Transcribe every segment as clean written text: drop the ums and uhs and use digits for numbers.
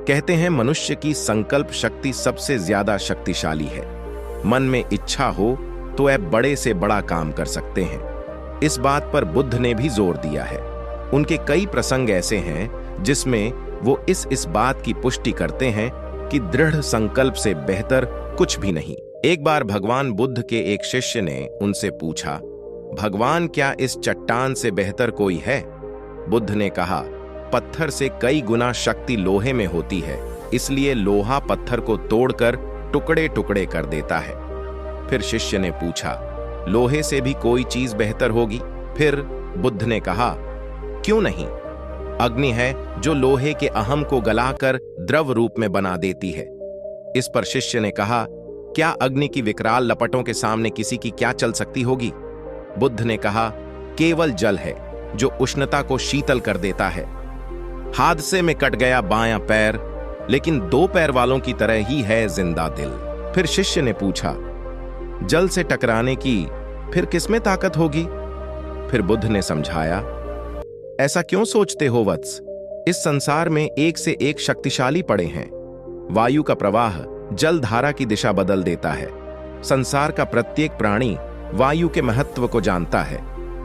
कहते हैं मनुष्य की संकल्प शक्ति सबसे ज्यादा शक्तिशाली है। मन में इच्छा हो तो वह बड़े से बड़ा काम कर सकते हैं। इस बात पर बुद्ध ने भी जोर दिया है। उनके कई प्रसंग ऐसे हैं जिसमें वो इस बात की पुष्टि करते हैं कि दृढ़ संकल्प से बेहतर कुछ भी नहीं। एक बार भगवान बुद्ध के एक शिष्य ने उनसे पूछा, भगवान क्या इस चट्टान से बेहतर कोई है? बुद्ध ने कहा, पत्थर से कई गुना शक्ति लोहे में होती है, इसलिए लोहा पत्थर को तोड़कर टुकड़े टुकड़े कर देता है। फिर शिष्य ने पूछा, लोहे से भी कोई चीज बेहतर होगी? फिर बुद्ध ने कहा, क्यों नहीं? अग्नि है जो लोहे के अहम को गलाकर द्रव रूप में बना देती है। इस पर शिष्य ने कहा, क्या अग्नि की विकराल लपटों के सामने किसी की क्या चल सकती होगी? बुद्ध ने कहा, केवल जल है जो उष्णता को शीतल कर देता है। हादसे में कट गया बायां पैर, लेकिन दो पैर वालों की तरह ही है जिंदा दिल। फिर शिष्य ने पूछा, जल से टकराने की फिर किसमें ताकत होगी? फिर बुद्ध ने समझाया, ऐसा क्यों सोचते हो वत्स? इस संसार में एक से एक शक्तिशाली पड़े हैं। वायु का प्रवाह जल धारा की दिशा बदल देता है। संसार का प्रत्येक प्राणी वायु के महत्व को जानता है,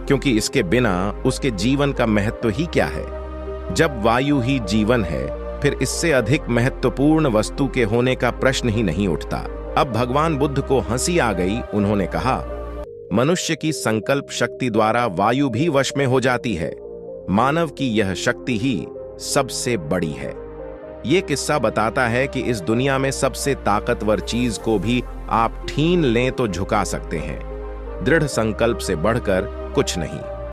क्योंकि इसके बिना उसके जीवन का महत्व ही क्या है। जब वायु ही जीवन है, फिर इससे अधिक महत्वपूर्ण वस्तु के होने का प्रश्न ही नहीं उठता। अब भगवान बुद्ध को हंसी आ गई। उन्होंने कहा, मनुष्य की संकल्प शक्ति द्वारा वायु भी वश में हो जाती है। मानव की यह शक्ति ही सबसे बड़ी है। यह किस्सा बताता है कि इस दुनिया में सबसे ताकतवर चीज को भी आप छीन लें तो झुका सकते हैं। दृढ़ संकल्प से बढ़कर कुछ नहीं।